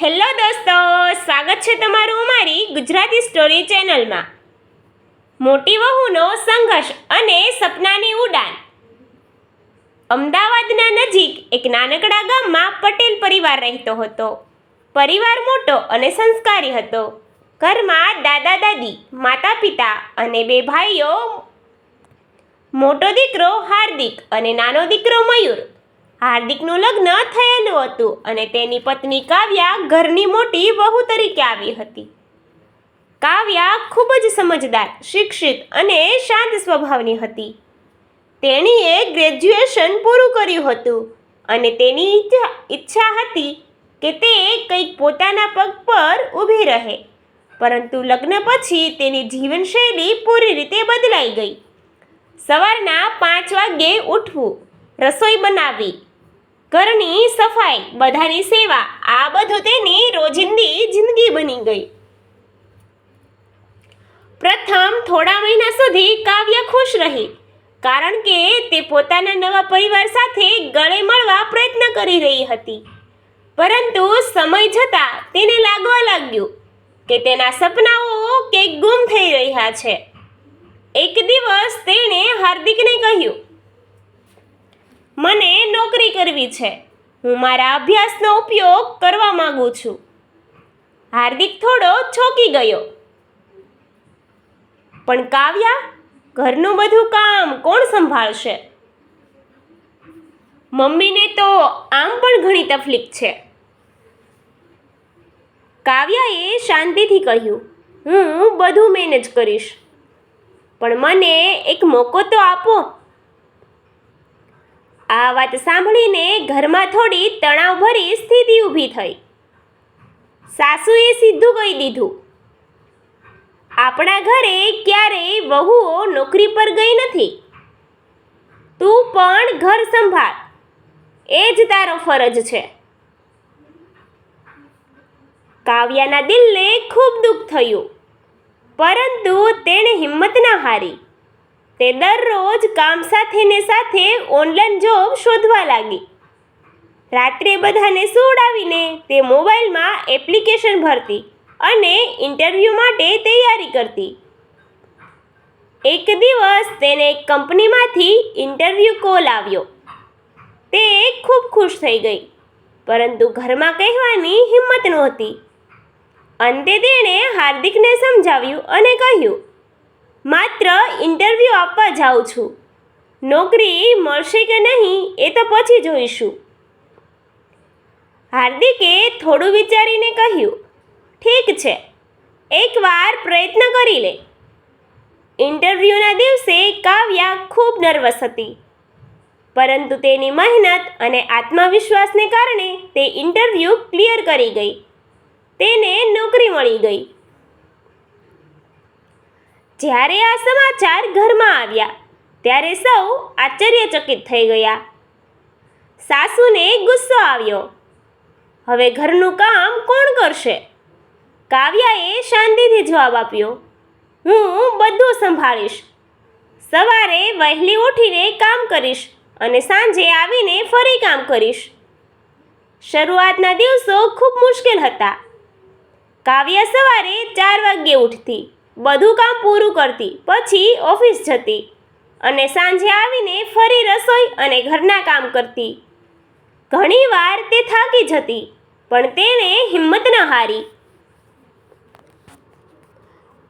Hello દોસ્તો, સ્વાગત છે તમારું અમારી ગુજરાતી સ્ટોરી ચેનલમાં. મોટી વહુનો સંઘર્ષ અને સપનાની ઉડાન. અમદાવાદના નજીક એક નાનકડા ગામમાં પટેલ પરિવાર રહેતો હતો. પરિવાર મોટો અને સંસ્કારી હતો. ઘરમાં દાદા દાદી, માતા પિતા અને 2 ભાઈઓ. મોટો દીકરો હાર્દિક અને નાનો દીકરો મયુર. હાર્દિકનું લગ્ન થયેલું હતું અને તેની પત્ની કાવ્યા ઘરની મોટી વહુ તરીકે આવી હતી. કાવ્યા ખૂબ જ સમજદાર, શિક્ષિત અને શાંત સ્વભાવની હતી. તેણીએ ગ્રેજ્યુએશન પૂરું કર્યું હતું અને તેની ઈચ્છા હતી કે તે કંઈક પોતાના પગ પર ઊભી રહે. પરંતુ લગ્ન પછી તેની જીવનશૈલી પૂરી રીતે બદલાઈ ગઈ. સવારના 5 વાગ્યે ઉઠવું, રસોઈ બનાવવી, ઘરની સફાઈ, બધાની સેવા, આ બધું તેની રોજિંદી જિંદગી બની ગઈ. પ્રથમ થોડા મહિના સુધી કાવ્યા ખુશ રહી, કારણ કે તે પોતાના નવા પરિવાર સાથે ગળે મળવા પ્રયત્ન કરી રહી હતી. પરંતુ સમય જતાં તેને લાગવા લાગ્યું કે તેના સપનાઓ કંઈક ગુમ થઈ રહ્યા છે. એક દિવસ તેણે હાર્દિકને કહ્યું, મને નોકરી કરવી છે. હું મારા અભ્યાસનો ઉપયોગ કરવા માંગુ છું. હાર્દિક થોડો ચોંકી ગયો. પણ કાવ્યા, ઘરનું બધું કામ કોણ સંભાળશે? મમ્મીને તો આમ પણ ઘણી તકલીફ છે. કાવ્યાએ શાંતિથી કહ્યું, હું બધું મેનેજ કરીશ, પણ મને એક મોકો તો આપો. આ વાત સાંભળીને ઘરમાં થોડી તણાવભરી સ્થિતિ ઊભી થઈ. સાસુએ સીધું કહી દીધું, આપણા ઘરે ક્યારેય વહુઓ નોકરી પર ગઈ નથી. તું પણ ઘર સંભાળ, એ જ તારો ફરજ છે. કાવ્યાના દિલને ખૂબ દુઃખ થયું, પરંતુ તેણે હિંમત ન હારી. તે દરરોજ કામ સાથે ને સાથે ઓનલાઈન જોબ શોધવા લાગી. રાત્રે બધાને સુવડાવીને તે મોબાઈલમાં એપ્લિકેશન ભરતી અને ઇન્ટરવ્યૂ માટે તૈયારી કરતી. એક દિવસ તેને એક કંપનીમાંથી ઇન્ટરવ્યૂ કોલ આવ્યો. તે ખૂબ ખુશ થઈ ગઈ, પરંતુ ઘરમાં કહેવાની હિંમત નહોતી. અંતે તેણે હાર્દિકને સમજાવ્યું અને કહ્યું, માત્ર ઇન્ટરવ્યૂ આપવા જાઉં છું. નોકરી મળશે કે નહીં એ તો પછી જોઈશું. હાર્દિકે થોડું વિચારીને કહ્યું, ઠીક છે, એકવાર પ્રયત્ન કરી લે. ઇન્ટરવ્યૂના દિવસે કાવ્યા ખૂબ નર્વસ હતી, પરંતુ તેની મહેનત અને આત્મવિશ્વાસને કારણે તે ઇન્ટરવ્યૂ ક્લિયર કરી ગઈ. તેને નોકરી મળી ગઈ. જ્યારે આ સમાચાર ઘરમાં આવ્યા ત્યારે સૌ આશ્ચર્યચકિત થઈ ગયા. સાસુને ગુસ્સો આવ્યો. હવે ઘરનું કામ કોણ કરશે? કાવ્યાએ શાંતિથી જવાબ આપ્યો, હું બધું સંભાળીશ. સવારે વહેલી ઉઠીને કામ કરીશ અને સાંજે આવીને ફરી કામ કરીશ. શરૂઆતના દિવસો ખૂબ મુશ્કેલ હતા. કાવ્યા સવારે 4 વાગ્યે ઉઠતી, બધું કામ પૂરું કરતી, પછી ઓફિસ જતી અને સાંજે આવીને ફરી રસોઈ અને ઘરના કામ કરતી. ઘણીવાર તે થાકી જતી, પણ તેણે હિંમત ન હારી.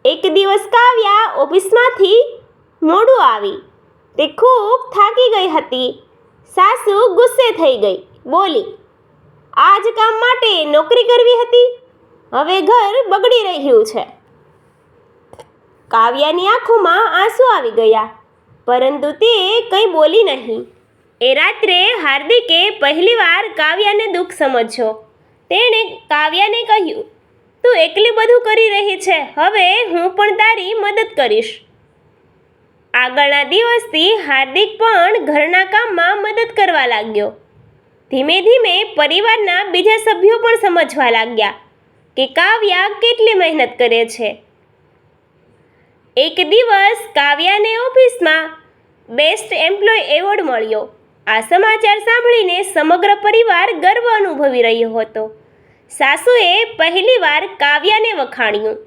એક દિવસ કાવ્યા ઓફિસમાંથી મોડું આવી. તે ખૂબ થાકી ગઈ હતી. સાસુ ગુસ્સે થઈ ગઈ, બોલી, આ જ કામ માટે નોકરી કરવી હતી? હવે ઘર બગડી રહ્યું છે. કાવ્યાની આંખોમાં આંસુ આવી ગયા, પરંતુ તે કંઈ બોલી નહીં. એ રાત્રે હાર્દિકે પહેલીવાર કાવ્યાને દુઃખ સમજ્યો. તેણે કાવ્યાને કહ્યું, તું એકલી બધું કરી રહી છે, હવે હું પણ તારી મદદ કરીશ. આગળના દિવસથી હાર્દિક પણ ઘરના કામમાં મદદ કરવા લાગ્યો. ધીમે ધીમે પરિવારના બીજા સભ્યો પણ સમજવા લાગ્યા કે કાવ્યા કેટલી મહેનત કરે છે. એક દિવસ કાવ્યાને ઓફિસમાં બેસ્ટ એમ્પ્લોય એવોર્ડ મળ્યો. આ સમાચાર સાંભળીને સમગ્ર પરિવાર ગર્વ અનુભવી રહ્યો હતો. સાસુએ પહેલીવાર કાવ્યાને વખાણ્યું.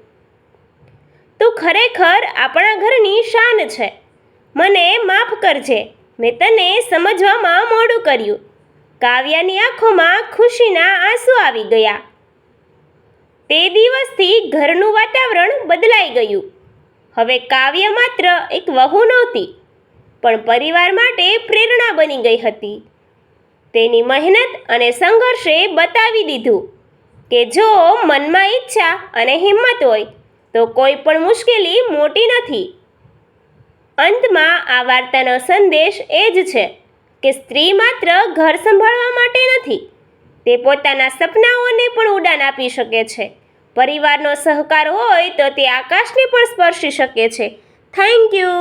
તું ખરેખર આપણા ઘરની શાન છે. મને માફ કરજે, મેં તને સમજવામાં મોડું કર્યું. કાવ્યાની આંખોમાં ખુશીના આંસુ આવી ગયા. તે દિવસથી ઘરનું વાતાવરણ બદલાઈ ગયું. હવે કાવ્ય માત્ર એક વહુ નહોતી, પણ પરિવાર માટે પ્રેરણા બની ગઈ હતી. તેની મહેનત અને સંઘર્ષે બતાવી દીધું કે જો મનમાં ઈચ્છા અને હિંમત હોય તો કોઈ પણ મુશ્કેલી મોટી નથી. અંતમાં આ વાર્તાનો સંદેશ એ જ છે કે સ્ત્રી માત્ર ઘર સંભાળવા માટે નથી, તે પોતાના સપનાઓને પણ ઉડાન આપી શકે છે. પરિવારનો સહકાર હોય તો તે આકાશને પણ સ્પર્શી શકે છે. Thank you.